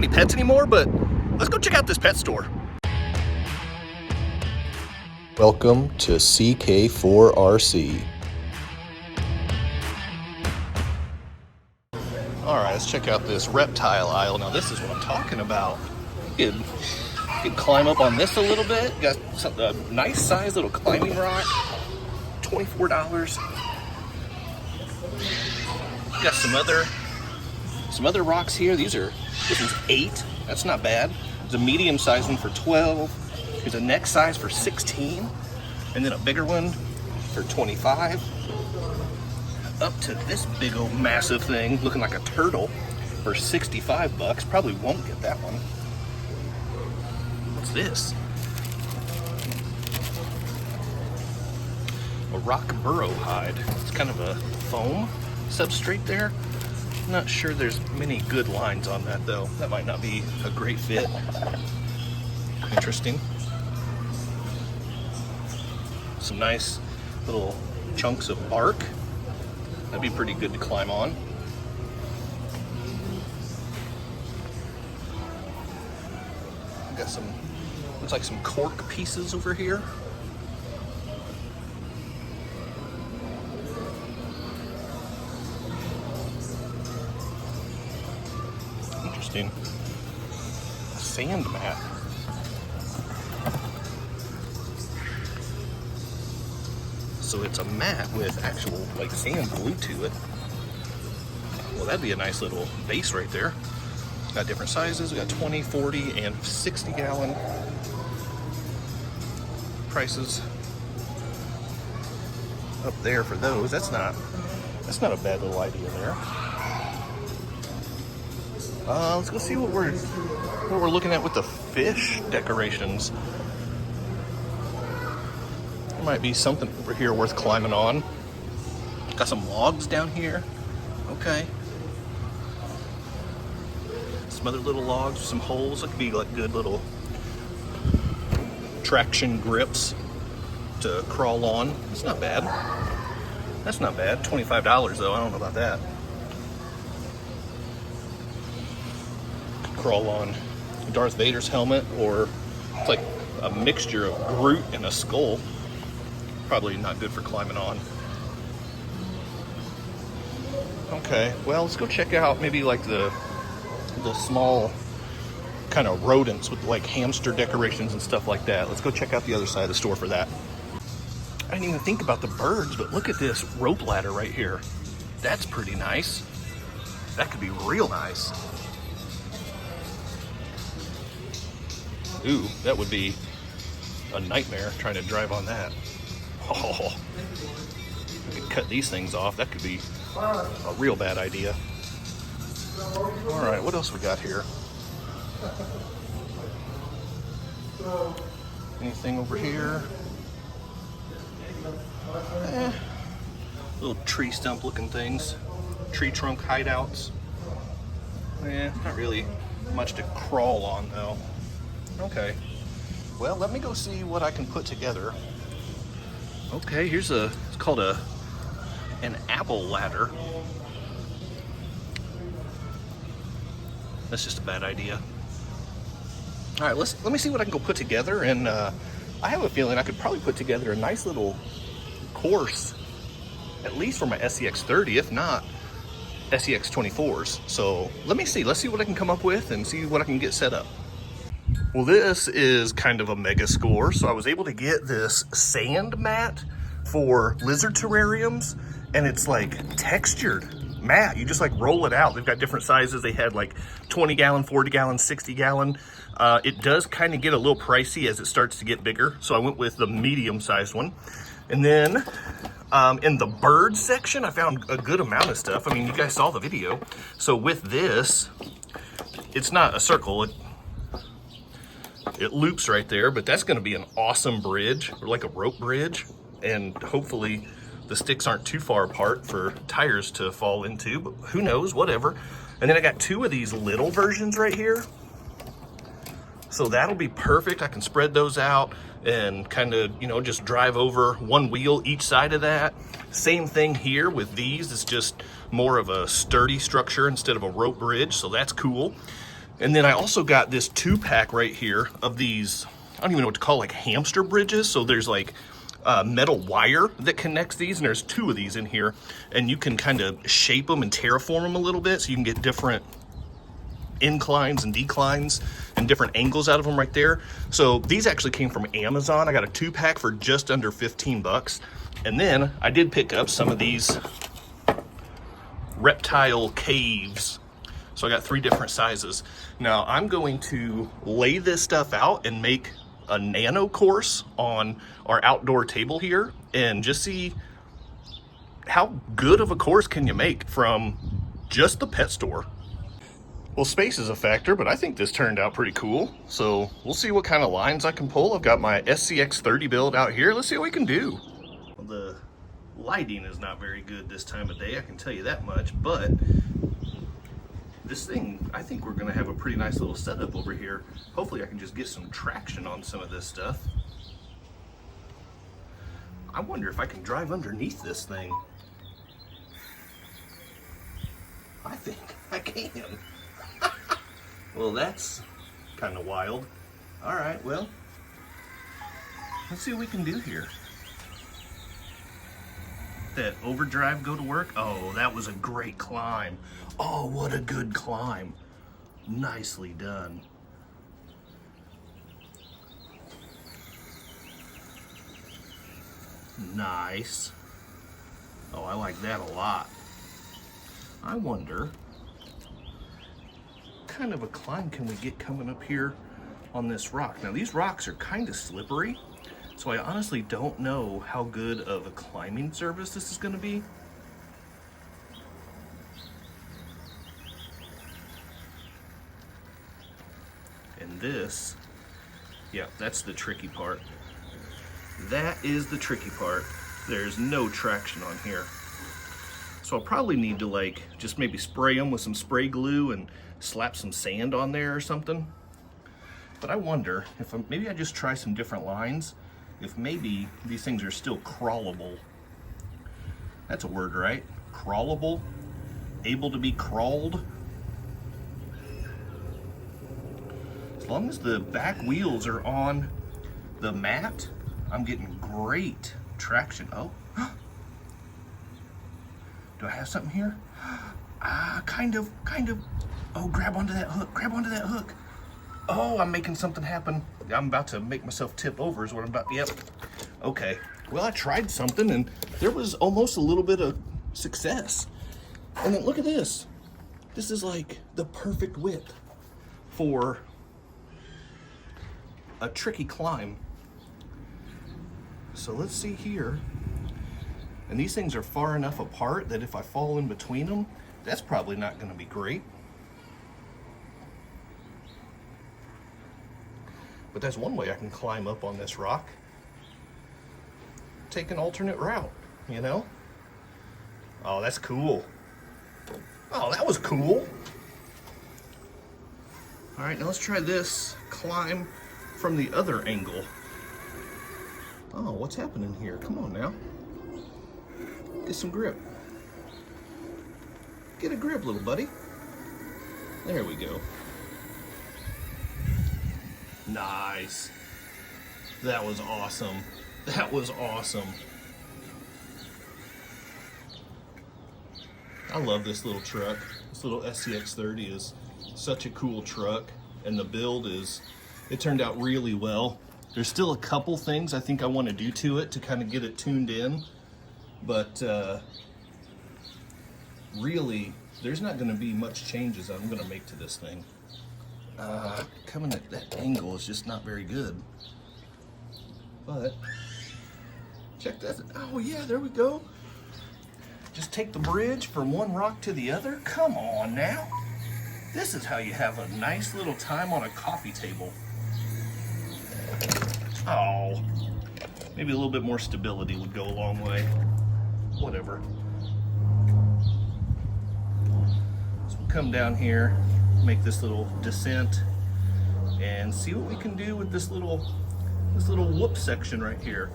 any pets anymore, but let's go check out this pet store. Welcome to CK4RC. All right, let's check out this reptile aisle. Now this is what I'm talking about. You could climb up on this a little bit. Got a nice size little climbing rock, $24. Got some other rocks here. This is 8. That's not bad. There's a medium sized one for 12. Here's a neck size for 16, and then a bigger one for 25. Up to this big old massive thing, looking like a turtle, for 65 bucks. Probably won't get that one. What's this? A rock burrow hide. It's kind of a foam substrate there. Not sure there's many good lines on that though. That might not be a great fit. Interesting. Some nice little chunks of bark. That'd be pretty good to climb on. Got some, looks like some cork pieces over here. Interesting. A sand mat. So it's a mat with actual like sand glued to it. Well, that'd be a nice little base right there. Got different sizes. We got 20, 40, and 60 gallon prices up there for those. That's not a bad little idea there. Let's go see what we're looking at with the fish decorations. There might be something over here worth climbing on. Got some logs down here. Okay. Some other little logs with some holes. That could be like good little traction grips to crawl on. It's not bad. That's not bad. $25 though. I don't know about that. Could crawl on Darth Vader's helmet, or it's like a mixture of Groot and a skull. Probably not good for climbing on. Okay, well, let's go check out maybe like the small kind of rodents with like hamster decorations and stuff like that. Let's go check out the other side of the store for that. I didn't even think about the birds, but look at this rope ladder right here. That's pretty nice. That could be real nice. Ooh, that would be a nightmare trying to drive on that. Oh, I could cut these things off. That could be a real bad idea. All right, what else we got here? Anything over here? Little tree stump looking things. Tree trunk hideouts. Not really much to crawl on though. Okay. Well, let me go see what I can put together. Okay, here's it's called an apple ladder. That's just a bad idea. All right, let me see what I can go put together, and I have a feeling I could probably put together a nice little course, at least for my SCX 30, if not SCX 24s. So let's see what I can come up with and see what I can get set up. Well, this is kind of a mega score. So I was able to get this sand mat for lizard terrariums, and it's like textured mat. You just like roll it out. They've got different sizes. They had like 20 gallon, 40 gallon, 60 gallon. It does kind of get a little pricey as it starts to get bigger. So I went with the medium sized one. And then in the bird section, I found a good amount of stuff. I mean, you guys saw the video. So with this, it's not a circle. It loops right there, but that's going to be an awesome bridge, or like a rope bridge. And hopefully the sticks aren't too far apart for tires to fall into, but who knows, whatever. And then I got 2 of these little versions right here. So that'll be perfect. I can spread those out and kind of, just drive over one wheel each side of that. Same thing here with these. It's just more of a sturdy structure instead of a rope bridge. So that's cool. And then I also got this 2-pack right here of these, I don't even know what to call, like hamster bridges. So there's like metal wire that connects these, and there's 2 of these in here, and you can kind of shape them and terraform them a little bit so you can get different inclines and declines and different angles out of them right there. So these actually came from Amazon. I got a 2-pack for just under 15 bucks. And then I did pick up some of these reptile caves. So I got 3 different sizes. Now I'm going to lay this stuff out and make a nano course on our outdoor table here and just see how good of a course can you make from just the pet store. Well, space is a factor, but I think this turned out pretty cool. So we'll see what kind of lines I can pull. I've got my SCX30 build out here. Let's see what we can do. Well, the lighting is not very good this time of day, I can tell you that much, but this thing, I think we're gonna have a pretty nice little setup over here. Hopefully I can just get some traction on some of this stuff. I wonder if I can drive underneath this thing. I think I can. Well, that's kind of wild. All right, well, let's see what we can do here. That overdrive go to work? Oh, that was a great climb. Oh, what a good climb. Nicely done. Nice. Oh, I like that a lot. I wonder, what kind of a climb can we get coming up here on this rock? Now, these rocks are kind of slippery, so I honestly don't know how good of a climbing surface this is going to be. And this, yeah, that's the tricky part. That is the tricky part. There's no traction on here. So I'll probably need to like just maybe spray them with some spray glue and slap some sand on there or something. But I wonder if maybe I just try some different lines, if maybe these things are still crawlable. That's a word, right? Crawlable? Able to be crawled? As long as the back wheels are on the mat, I'm getting great traction. Oh, do I have something here? Kind of. Oh, grab onto that hook. Oh, I'm making something happen. I'm about to make myself tip over is what I'm about to, yep. Okay, well, I tried something and there was almost a little bit of success. And then look at this. This is like the perfect width for a tricky climb. So let's see here. And these things are far enough apart that if I fall in between them, that's probably not going to be great. But that's one way I can climb up on this rock. Take an alternate route, you know? Oh, that's cool. Oh, that was cool. All right, now let's try this climb from the other angle. Oh, what's happening here? Come on now. Get some grip. Get a grip, little buddy. There we go. Nice. That was awesome. That was awesome. I love this little truck. This little SCX30 is such a cool truck, and the build it turned out really well. There's still a couple things I think I want to do to it to kind of get it tuned in, but really there's not going to be much changes I'm going to make to this thing. Coming at that angle is just not very good. But check that. Oh yeah, there we go. Just take the bridge from one rock to the other. Come on now. This is how you have a nice little time on a coffee table. Oh, maybe a little bit more stability would go a long way. Whatever. So we'll come down here, make this little descent, and see what we can do with this little whoop section right here.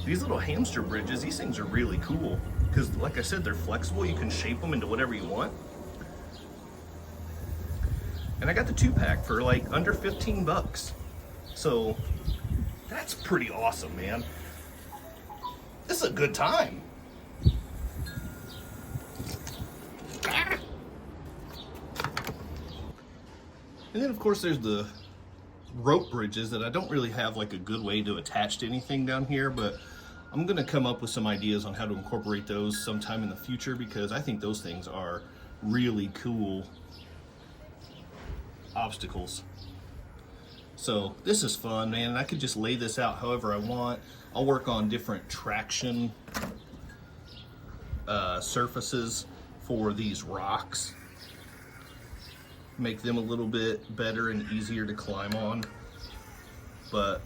These little hamster bridges, these things are really cool because, like I said, they're flexible. You can shape them into whatever you want. And I got the 2-pack for like under 15 bucks. So that's pretty awesome, man. This is a good time. And then of course there's the rope bridges that I don't really have like a good way to attach to anything down here, but I'm gonna come up with some ideas on how to incorporate those sometime in the future, because I think those things are really cool obstacles. So this is fun, man, and I could just lay this out however I want. I'll work on different traction surfaces for these rocks, make them a little bit better and easier to climb on. But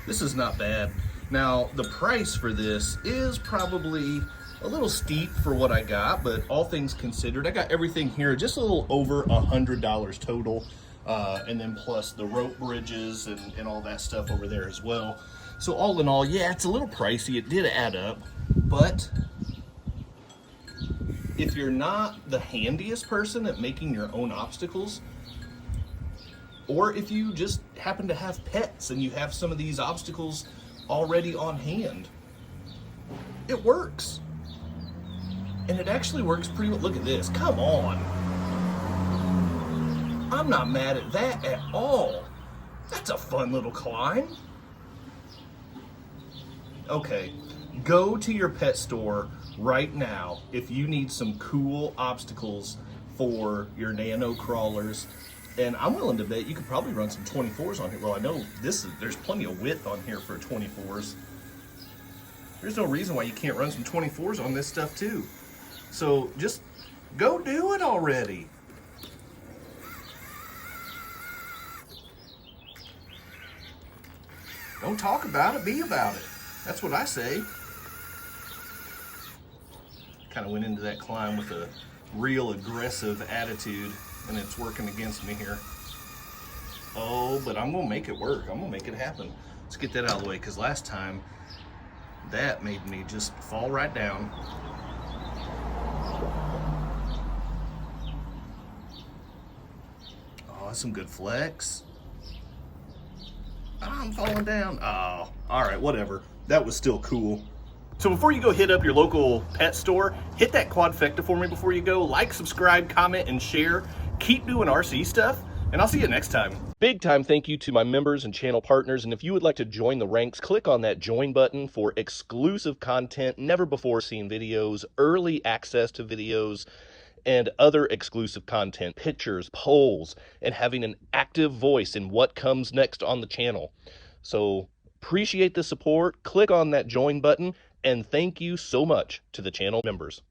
this is not bad. Now the price for this is probably a little steep for what I got, but all things considered, I got everything here just a little over $100 total, and then plus the rope bridges and all that stuff over there as well. So all in all, yeah, it's a little pricey. It did add up, but if you're not the handiest person at making your own obstacles, or if you just happen to have pets and you have some of these obstacles already on hand, it works. And it actually works pretty well. Look at this, come on. I'm not mad at that at all. That's a fun little climb. Okay, go to your pet store right now if you need some cool obstacles for your nano crawlers. And I'm willing to bet you could probably run some 24s on here. Well, I know there's plenty of width on here for 24s. There's no reason why you can't run some 24s on this stuff too. So just go do it already. Don't talk about it, be about it. That's what I say. Kind of went into that climb with a real aggressive attitude, and it's working against me here. Oh, but I'm gonna make it work. I'm gonna make it happen. Let's get that out of the way, because last time that made me just fall right down. Oh, that's some good flex. I'm falling down. Oh, all right, whatever. That was still cool. So before you go hit up your local pet store, hit that quadfecta for me before you go. Like, subscribe, comment, and share. Keep doing RC stuff, and I'll see you next time. Big time thank you to my members and channel partners, and if you would like to join the ranks, click on that join button for exclusive content, never before seen videos, early access to videos, and other exclusive content, pictures, polls, and having an active voice in what comes next on the channel. So appreciate the support. Click on that join button, and thank you so much to the channel members.